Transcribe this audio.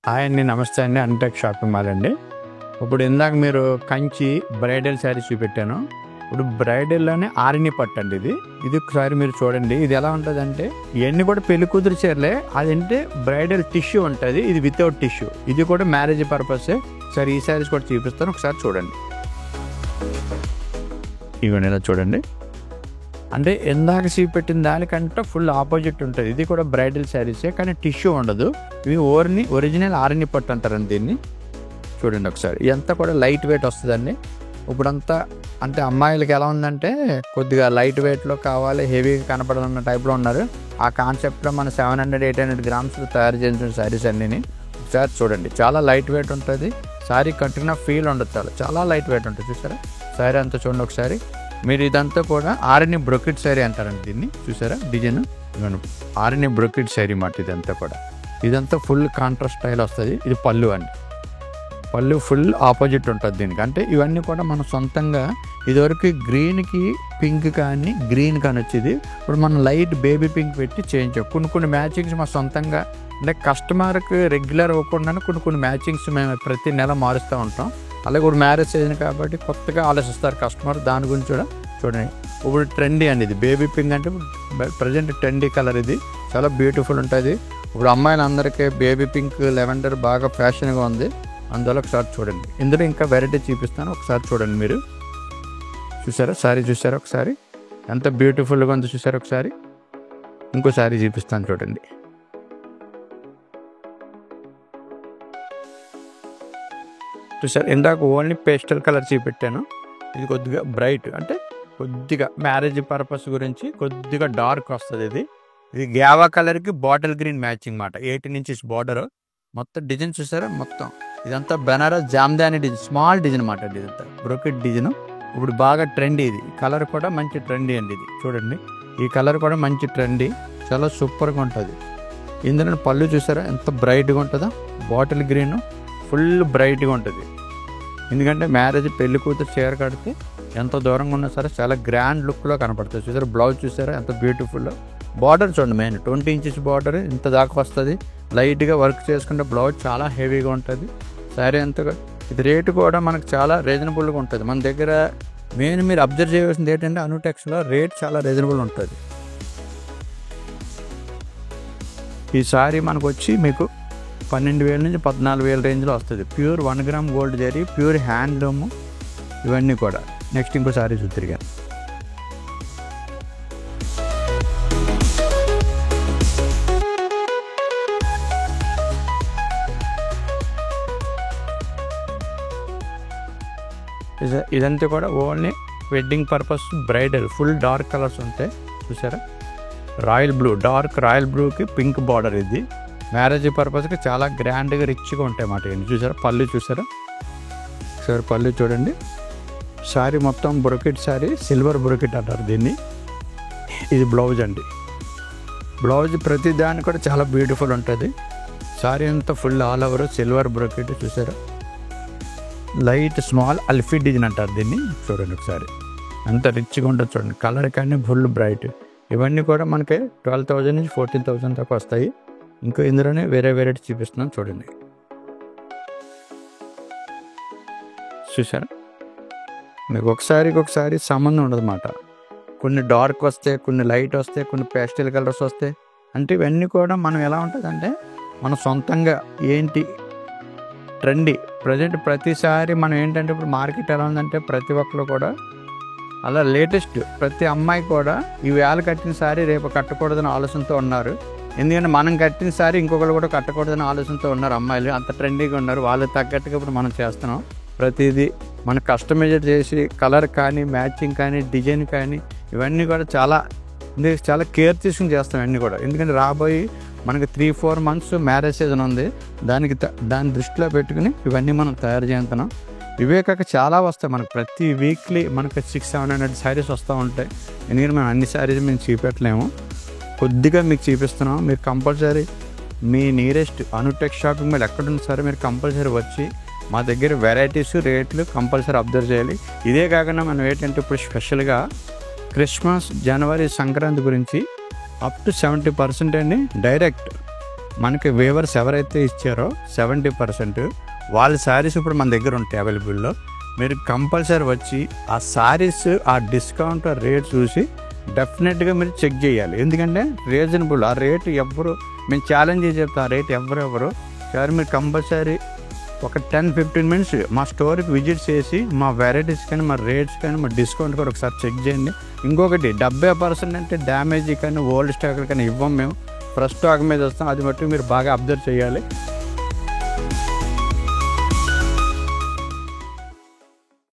Hi అండి, నమస్తే అండి. అన్టెక్ షాపింగ్ మాల్ అండి. ఇప్పుడు ఇందాక మీరు కంచి బ్రైడల్ శారీస్ చూపెట్టాను. ఇప్పుడు బ్రైడల్లోనే ఆరిని పట్టు అండి ఇది ఒకసారి మీరు చూడండి. ఇది ఎలా ఉంటుంది అంటే ఇవన్నీ కూడా పెళ్లి కూతురు చీరలే. అదంటే బ్రైడల్ టిష్యూ ఉంటుంది, ఇది వితౌట్ టిష్యూ. ఇది కూడా మ్యారేజ్ పర్పస్. సరే ఈ శారీస్ కూడా చూపిస్తాను, ఒకసారి చూడండి. ఇవన్నీ ఇలా చూడండి. అంటే ఇందాక చూపెట్టిన దానికంటే ఫుల్ ఆపోజిట్ ఉంటుంది. ఇది కూడా బ్రైడల్ శారీసే, కానీ టిష్యూ ఉండదు. ఇవి ఒరిజినల్ ఆరిని పట్టు అంటారండి దీన్ని. చూడండి ఒకసారి, ఇదంతా కూడా లైట్ వెయిట్ వస్తుందండి. ఇప్పుడంతా అంటే అమ్మాయిలకి ఎలా ఉందంటే కొద్దిగా లైట్ వెయిట్లో కావాలి, హెవీగా కనపడాలన్న టైప్లో ఉన్నారు. ఆ కాన్సెప్ట్లో మన 700-800 గ్రామ్స్లో తయారు చేసిన శారీస్ అన్నీ ఒకసారి చూడండి. చాలా లైట్ వెయిట్ ఉంటుంది. శారీ కట్టుకున్న ఫీల్ ఉండదు, చాలా లైట్ వెయిట్ ఉంటుంది. చూసారా శారీ అంతా చూడండి ఒకసారి. మీరు ఇదంతా కూడా ఆరిని బ్రొకెట్ శారీ అంటారండి దీన్ని. చూసారా డిజైన్, ఆరిని బ్రొకెట్ శారీ మాట. ఇదంతా ఫుల్ కాంట్రాస్ట్ స్టైల్ వస్తుంది. ఇది పళ్ళు అండి. పళ్ళు ఫుల్ ఆపోజిట్ ఉంటుంది దీనికి. అంటే ఇవన్నీ కూడా మనం సొంతంగా ఇదివరకు గ్రీన్కి పింక్ కానీ గ్రీన్ కానీ వచ్చేది. ఇప్పుడు మనం లైట్ బేబీ పింక్ పెట్టి చేయించాం. కొన్ని మ్యాచింగ్స్ మా సొంతంగా, అంటే కస్టమర్కి రెగ్యులర్ అవ్వకుండా కొన్ని మ్యాచింగ్స్ మేము ప్రతి నెల మారుస్తూ ఉంటాం. అలాగే ఇప్పుడు మ్యారేజ్ సీజన్ కాబట్టి కొత్తగా ఆలోచిస్తారు కస్టమర్. దాని గురించి కూడా చూడండి. ఇప్పుడు ట్రెండీ అండి ఇది బేబీ పింక్. అంటే ప్రజెంట్ ట్రెండీ కలర్. ఇది చాలా బ్యూటిఫుల్ ఉంటుంది. ఇప్పుడు అమ్మాయిలందరికీ బేబీ పింక్ లెవెండర్ బాగా ఫ్యాషన్గా ఉంది. అందువల్ల ఒకసారి చూడండి. ఇందులో ఇంకా వెరైటీ చూపిస్తాను, ఒకసారి చూడండి. మీరు చూసారా శారీ, చూసారా ఒకసారి ఎంత బ్యూటిఫుల్గా ఉందో చూసారా ఒకసారి. ఇంకో శారీ చూపిస్తాను చూడండి. చూసారు, ఇందాక ఓన్లీ పేస్టల్ కలర్ చూపెట్టాను. ఇది కొద్దిగా బ్రైట్, అంటే కొద్దిగా మ్యారేజ్ పర్పస్ గురించి కొద్దిగా డార్క్ వస్తుంది. ఇది గ్యావా కలర్కి బాటిల్ గ్రీన్ మ్యాచింగ్ మాట. 18 inches బార్డర్. మొత్తం డిజైన్ చూసారా మొత్తం. ఇదంతా Banaras Jamdani design, small design మాట. ఇదంతా బ్రోకెట్ డిజైన్. ఇప్పుడు బాగా ట్రెండీ. ఇది కలర్ కూడా మంచి ట్రెండీ అండి. ఇది చూడండి, ఈ కలర్ కూడా మంచి ట్రెండీ, చాలా సూపర్గా ఉంటుంది. ఇందులో పళ్ళు చూసారా ఎంత బ్రైట్గా ఉంటుందో. బాటిల్ గ్రీన్ ఫుల్ బ్రైట్గా ఉంటుంది. ఎందుకంటే మ్యారేజ్ పెళ్లి కూతురు చీర కడితే ఎంత దూరంగా ఉన్నా సరే చాలా గ్రాండ్ లుక్లో కనపడుతుంది. చూసారా బ్లౌజ్ చూసారా ఎంత బ్యూటిఫుల్. బార్డర్ చూడండి, మెయిన్ 20 inches బార్డర్ ఇంత దాకా వస్తుంది. లైట్గా వర్క్ చేసుకుంటే బ్లౌజ్ చాలా హెవీగా ఉంటుంది. శారీ అంతగా. ఇది రేటు కూడా మనకు చాలా రీజనబుల్గా ఉంటుంది. మన దగ్గర మెయిన్ మీరు అబ్జర్వ్ చేయవలసింది ఏంటంటే అనుటెక్స్లో రేట్ చాలా రీజనబుల్ ఉంటుంది. ఈ శారీ మనకు వచ్చి మీకు 12,000 నుంచి 14,000 రేంజ్లో వస్తుంది. Pure 1 gram gold zari, pure handloom ఇవన్నీ కూడా. నెక్స్ట్ ఇంకో శారీ చూద్దరుగా. ఇదంతా కూడా only wedding purpose bridal. Full dark colours ఉంటాయి. చూసారా రాయల్ బ్లూ, డార్క్ రాయల్ బ్లూకి పింక్ బార్డర్. ఇది మ్యారేజ్ పర్పస్కి చాలా గ్రాండ్గా రిచ్గా ఉంటాయి అన్నమాట. ఇది చూసారా పళ్ళు చూసారా సార్, పళ్ళు చూడండి. శారీ మొత్తం బ్రొకెట్ శారీ, సిల్వర్ బ్రొకెట్ అంటారు దీన్ని. ఇది బ్లౌజ్ అండి. బ్లౌజ్ ప్రతి దాన్ని కూడా చాలా బ్యూటిఫుల్ ఉంటుంది. శారీ అంతా full all over silver brocade. చూసారా లైట్ స్మాల్ అల్ఫీ డిజైన్ అంటారు దీన్ని. చూడండి ఒకసారి ఎంత రిచ్గా ఉంటుంది చూడండి. కలర్ కానీ ఫుల్ బ్రైట్. ఇవన్నీ కూడా మనకి 12,000 నుంచి 14,000 దాకా వస్తాయి. ఇంకా ఇందులోనే వేరే వెరైటీ చూపిస్తున్నాను చూడండి. చూసారా మీకు ఒకసారి సంబంధం ఉండదు అన్నమాట. కొన్ని డార్క్ వస్తాయి, కొన్ని లైట్ వస్తాయి, కొన్ని పేస్టల్ కలర్స్ వస్తాయి. అంటే ఇవన్నీ కూడా మనం ఎలా ఉంటుంది అంటే మన సొంతంగా ఏంటి ట్రెండీ. ప్రజెంట్ ప్రతిసారి మనం ఏంటంటే ఇప్పుడు మార్కెట్ ఎలా ఉందంటే ప్రతి ఒక్కరు కూడా అలా లేటెస్ట్. ప్రతి అమ్మాయి కూడా ఈ వేళ కట్టిన సారీ రేపు కట్టకూడదని ఆలోచనతో ఉన్నారు. ఎందుకంటే మనం కట్టిన సారీ ఇంకొకరు కూడా కట్టకూడదని ఆలోచనతో ఉన్నారు అమ్మాయిలు. అంత ట్రెండీగా ఉన్నారు. వాళ్ళకి తగ్గట్టుగా ఇప్పుడు మనం చేస్తున్నాం. ప్రతిదీ మనం కస్టమైజ్ చేసి కలర్ కానీ మ్యాచింగ్ కానీ డిజైన్ కానీ ఇవన్నీ కూడా చాలా కేర్ తీసుకుని చేస్తాం ఇవన్నీ కూడా. ఎందుకంటే రాబోయే మనకి 3-4 months మ్యారేజ్ సీజన్ ఉంది. దాన్ని దృష్టిలో పెట్టుకుని ఇవన్నీ మనం తయారు చేస్తున్నాం. ఇవే కాక చాలా వస్తాయి మనకు. ప్రతి వీక్లీ మనకు 600-700 శారీస్ వస్తూ ఉంటాయి. ఎందుకంటే మనం అన్ని శారీస్ మేము చూపెట్టలేము, కొద్దిగా మీకు చూపిస్తున్నాం. మీరు కంపల్సరీ మీ నియరెస్ట్ అనుటెక్ షాపింగ్ మాల్ ఎక్కడున్నా సరే మీరు కంపల్సరీ వచ్చి మా దగ్గర వెరైటీస్ రేట్లు కంపల్సరీ అబ్జర్వ్ చేయాలి. ఇదే కాకుండా మనం ఏంటంటే ఇప్పుడు స్పెషల్గా క్రిస్మస్, జనవరి, సంక్రాంతి గురించి అప్ టు 70% అండి డైరెక్ట్ మనకి వేవర్స్ ఎవరైతే ఇచ్చారో 70% వాళ్ళ శారీస్ ఇప్పుడు మన దగ్గర ఉంటాయి అవైలబుల్లో. మీరు కంపల్సరీ వచ్చి ఆ శారీస్ ఆ డిస్కౌంట్ రేట్ చూసి డెఫినెట్గా మీరు చెక్ చేయాలి. ఎందుకంటే రీజనబుల్ ఆ రేటు ఎవ్వరు, మేము ఛాలెంజ్ చెప్తాం, ఆ రేట్ ఎవరు సార్ మీరు కంపల్సరీ ఒక 10-15 మినిట్స్ మా స్టోర్కి విజిట్ చేసి మా వెరైటీస్ కానీ మా రేట్స్ కానీ మా డిస్కౌంట్ కూడా ఒకసారి చెక్ చేయండి. ఇంకొకటి 70% అంటే డ్యామేజ్ కానీ ఓల్డ్ స్టాక్ కానీ ఇవ్వం మేము, ఫ్రెష్ స్టాక్ మీద వస్తాం. అది బట్టి మీరు బాగా అబ్జర్వ్ చేయాలి.